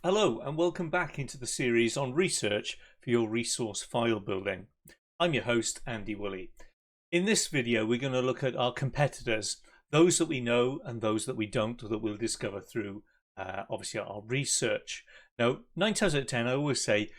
Hello and welcome back into the series on research for your resource file building. I'm your host Andy Woolley. In this video we're going to look at our competitors, those that we know and those that we don't, that we'll discover through obviously our research. Now 9 times out of 10 I always say,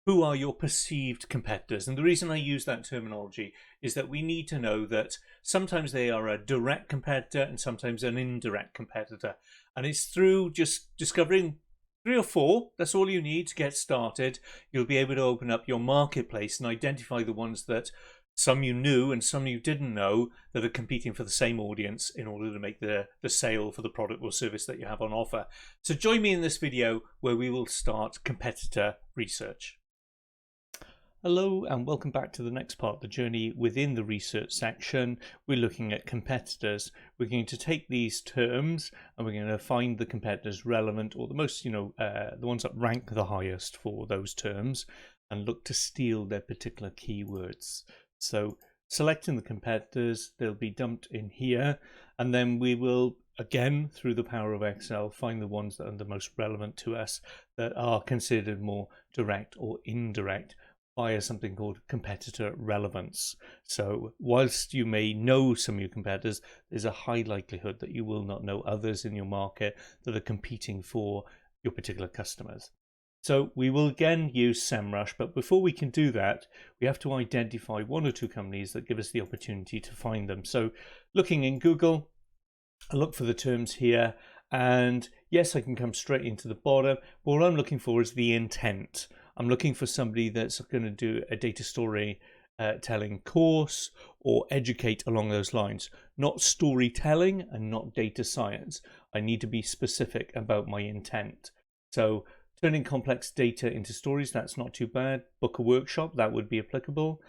who are your perceived competitors? And the reason I use that terminology is that we need to know that sometimes they are a direct competitor and sometimes an indirect competitor. And it's through just discovering 3 or 4, that's all you need to get started. You'll be able to open up your marketplace and identify the ones that some you knew and some you didn't know that are competing for the same audience in order to make the sale for the product or service that you have on offer. So join me in this video where we will start competitor research. Hello and welcome back to the next part of the journey within the research section. We're looking at competitors. We're going to take these terms and we're going to find the competitors relevant, or the most, the ones that rank the highest for those terms, and look to steal their particular keywords. So selecting the competitors, they'll be dumped in here, and then we will, again, through the power of Excel, find the ones that are the most relevant to us, that are considered more direct or indirect via something called competitor relevance. So whilst you may know some of your competitors, there's a high likelihood that you will not know others in your market that are competing for your particular customers. So we will again use SEMrush, but before we can do that, we have to identify 1 or 2 companies that give us the opportunity to find them. So looking in Google, I look for the terms here, and yes, I can come straight into the bottom. But what I'm looking for is the intent. I'm looking for somebody that's going to do a data story telling course or educate along those lines, not storytelling and not data science. I need to be specific about my intent. So turning complex data into stories, that's not too bad. Book a workshop, that would be applicable.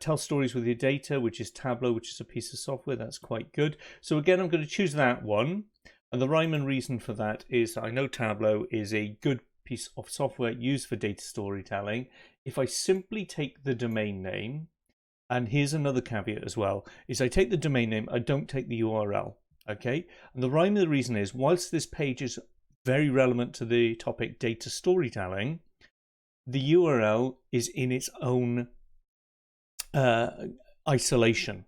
Tell stories with your data, which is Tableau, which is a piece of software, that's quite good. So again, I'm going to choose that one. And the rhyme and reason for that is I know Tableau is a good piece of software used for data storytelling. If I simply take the domain name, and here's another caveat as well, is I take the domain name, I don't take the URL, okay? And the rhyme and the reason is, whilst this page is very relevant to the topic data storytelling, the URL is in its own isolation.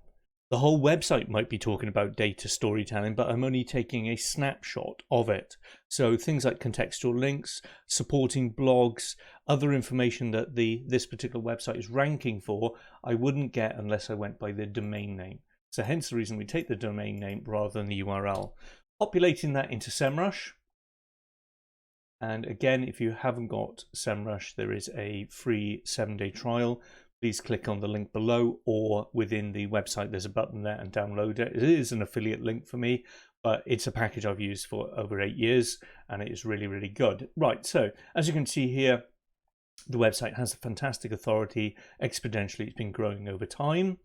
The whole website might be talking about data storytelling, but I'm only taking a snapshot of it. So things like contextual links, supporting blogs, other information that this particular website is ranking for, I wouldn't get unless I went by the domain name. So hence the reason we take the domain name rather than the URL. Populating that into SEMrush. And again, if you haven't got SEMrush, there is a free 7-day trial. Please click on the link below, or within the website there's a button there and download it. It is an affiliate link for me, but it's a package I've used for over 8 years and it is really, really good. Right, so as you can see here, the website has a fantastic authority. Exponentially, it's been growing over time.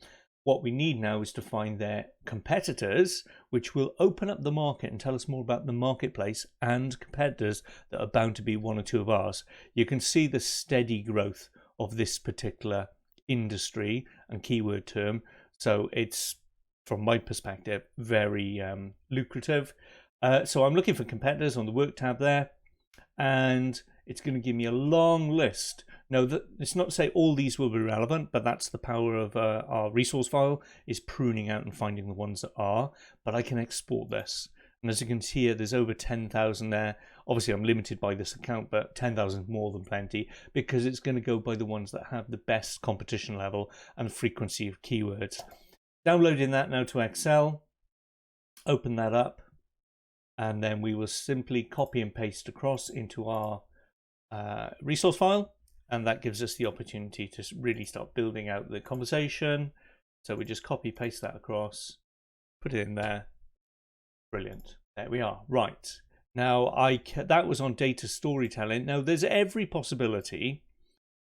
What we need now is to find their competitors, which will open up the market and tell us more about the marketplace and competitors that are bound to be 1 or 2 of ours. You can see the steady growth of this particular industry and keyword term. So it's, from my perspective, very lucrative. So I'm looking for competitors on the work tab there, and it's going to give me a long list. Now, it's not to say all these will be relevant, but that's the power of our resource file, is pruning out and finding the ones that are. But I can export this. And as you can see here, there's over 10,000 there. Obviously, I'm limited by this account, but 10,000 is more than plenty, because it's going to go by the ones that have the best competition level and frequency of keywords. Downloading that now to Excel, open that up, and then we will simply copy and paste across into our resource file, and that gives us the opportunity to really start building out the conversation. So we just copy paste that across, put it in there. Brilliant. There we are. Right. Now, that was on data storytelling. Now, there's every possibility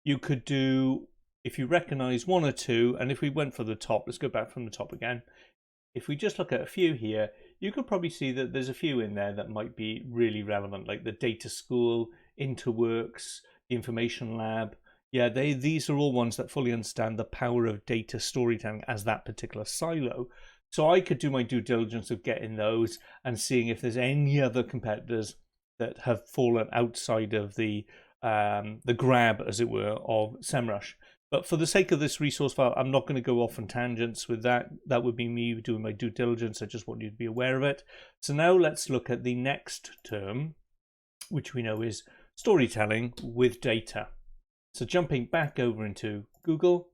you could do, if you recognize 1 or 2, and if we went for the top, let's go back from the top again. If we just look at a few here, you could probably see that there's a few in there that might be really relevant, like the data school, Interworks, the information lab. Yeah, these are all ones that fully understand the power of data storytelling as that particular silo. So I could do my due diligence of getting those and seeing if there's any other competitors that have fallen outside of the grab, as it were, of SEMrush. But for the sake of this resource file, I'm not going to go off on tangents with that. That would be me doing my due diligence. I just want you to be aware of it. So now let's look at the next term, which we know is storytelling with data. So jumping back over into Google,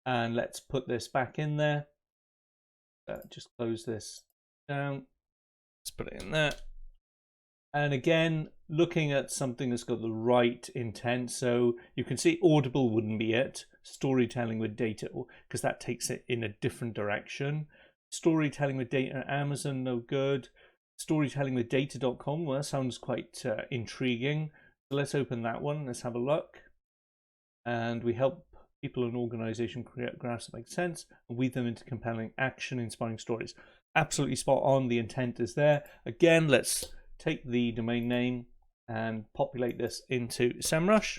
and let's put this back in there. Just close this down. Let's put it in there. And again, looking at something that's got the right intent. So you can see Audible wouldn't be it. Storytelling with data, because that takes it in a different direction. Storytelling with data, Amazon, no good. Storytelling with data.com, well, that sounds quite intriguing. So let's open that one. Let's have a look. And we help people and organization create graphs that make sense and weave them into compelling, action-inspiring stories. Absolutely spot on. The intent is there. Again, let's take the domain name and populate this into SEMrush.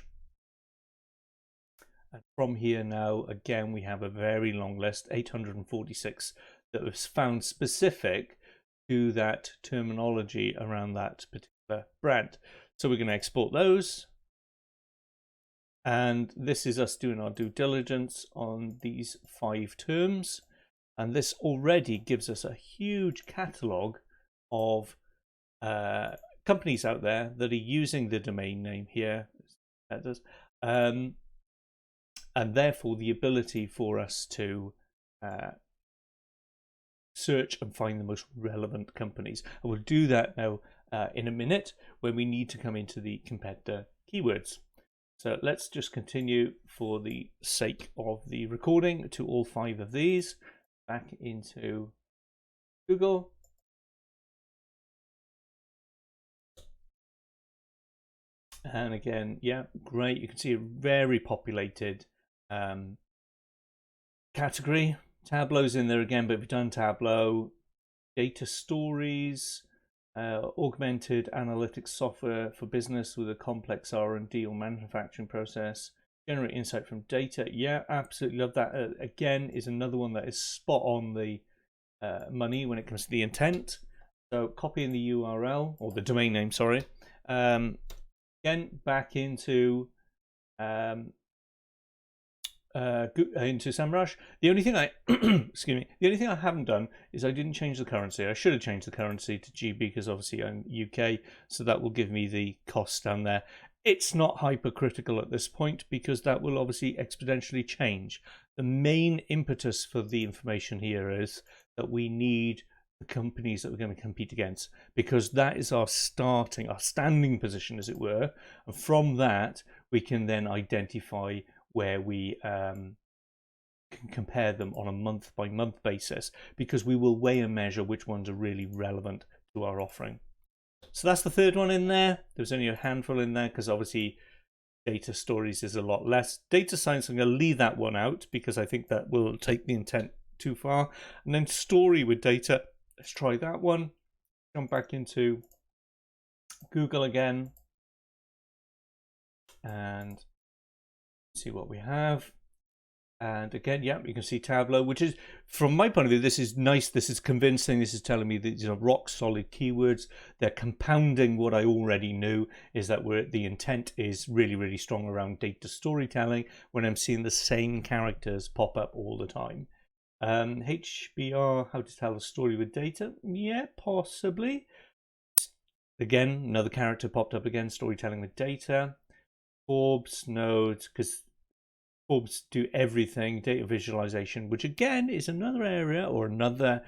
And from here now, again, we have a very long list, 846, that was found specific to that terminology around that particular brand. So we're going to export those. And this is us doing our due diligence on these 5 terms. And this already gives us a huge catalogue of companies out there that are using the domain name here. That does. And therefore the ability for us to search and find the most relevant companies. And we'll do that now in a minute when we need to come into the competitor keywords. So let's just continue for the sake of the recording to all 5 of these. Back into Google. And again, yeah, great. You can see a very populated category. Tableau's in there again, but we've done Tableau. Data stories, augmented analytics software for business with a complex R&D or manufacturing process. Generate insight from data. Yeah, absolutely love that. Again, is another one that is spot on the money when it comes to the intent. So copying the URL or the domain name, sorry. Again, back into SEMrush. The only thing I excuse me, the only thing I haven't done is I didn't change the currency. I should have changed the currency to GB because obviously I'm UK, so that will give me the cost down there. It's not hypercritical at this point because that will obviously exponentially change. The main impetus for the information here is that we need the companies that we're going to compete against, because that is our standing position, as it were. And from that, we can then identify where we can compare them on a month-by-month basis, because we will weigh and measure which ones are really relevant to our offering. So that's the 3rd one in there. There was only a handful in there because obviously data stories is a lot less. Data science, I'm going to leave that one out because I think that will take the intent too far. And then story with data, let's try that one. Jump back into Google again and see what we have. And again, yeah, you can see Tableau, which is, from my point of view, this is nice. This is convincing. This is telling me that these are rock solid keywords. They're compounding what I already knew, is that the intent is really, really strong around data storytelling when I'm seeing the same characters pop up all the time. HBR, how to tell a story with data. Yeah, possibly. Again, another character popped up again, storytelling with data. Forbes, nodes, because Forbes do everything, data visualization, which again is another area or another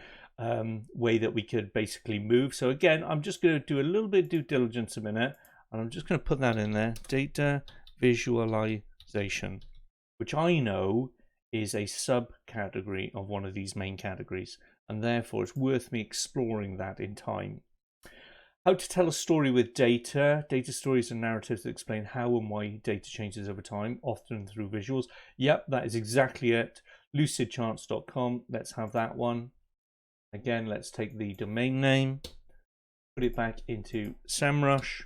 way that we could basically move. So again, I'm just going to do a little bit of due diligence a minute, and I'm just going to put that in there, data visualization, which I know is a subcategory of one of these main categories, and therefore it's worth me exploring that in time. How to tell a story with data. Data stories are narratives that explain how and why data changes over time, often through visuals. Yep, that is exactly it. lucidcharts.com. Let's have that one. Again, let's take the domain name, put it back into SEMrush,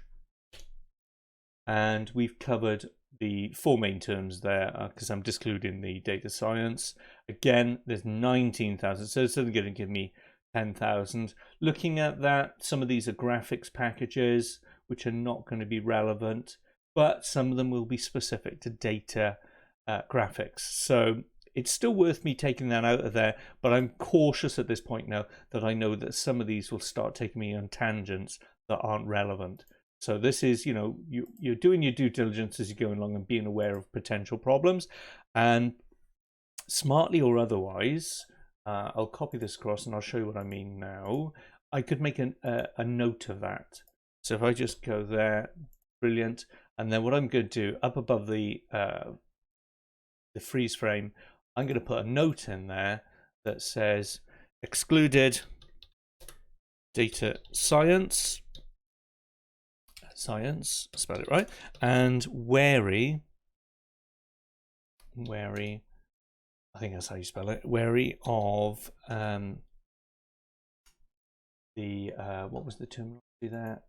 and we've covered the 4 main terms there because I'm discluding the data science. Again, there's 19,000, so it's only going to give me 10,000. Looking at that, some of these are graphics packages which are not going to be relevant, but some of them will be specific to data graphics. So it's still worth me taking that out of there, but I'm cautious at this point now that I know that some of these will start taking me on tangents that aren't relevant. So this is, you're doing your due diligence as you go along and being aware of potential problems, and smartly or otherwise, I'll copy this across and I'll show you what I mean now. I could make a note of that. So if I just go there, brilliant. And then what I'm going to do up above the freeze frame, I'm going to put a note in there that says excluded data science, spell it right, and wary, I think that's how you spell it, wary of what was the terminology there?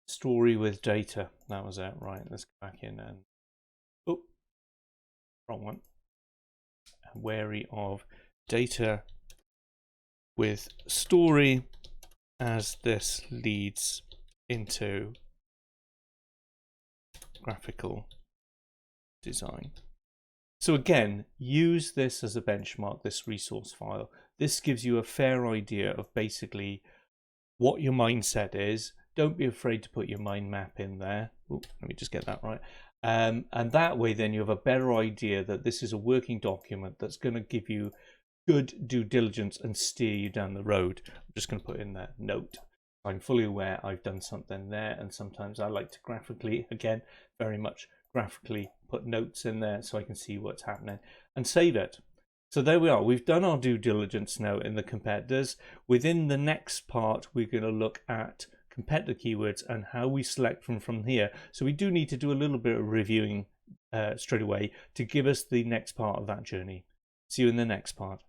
Story with data. That was it. Right, let's go back in and wrong one. Wary of data with story as this leads into graphical design. So again, use this as a benchmark, this resource file. This gives you a fair idea of basically what your mindset is. Don't be afraid to put your mind map in there. Ooh, let me just get that right. And that way then you have a better idea that this is a working document that's going to give you good due diligence and steer you down the road. I'm just going to put in that note. I'm fully aware I've done something there, and sometimes I like to graphically, again, very much graphically put notes in there so I can see what's happening and save it. So there we are. We've done our due diligence now in the competitors. Within the next part, we're going to look at competitor keywords and how we select from here. So we do need to do a little bit of reviewing straight away to give us the next part of that journey. See you in the next part.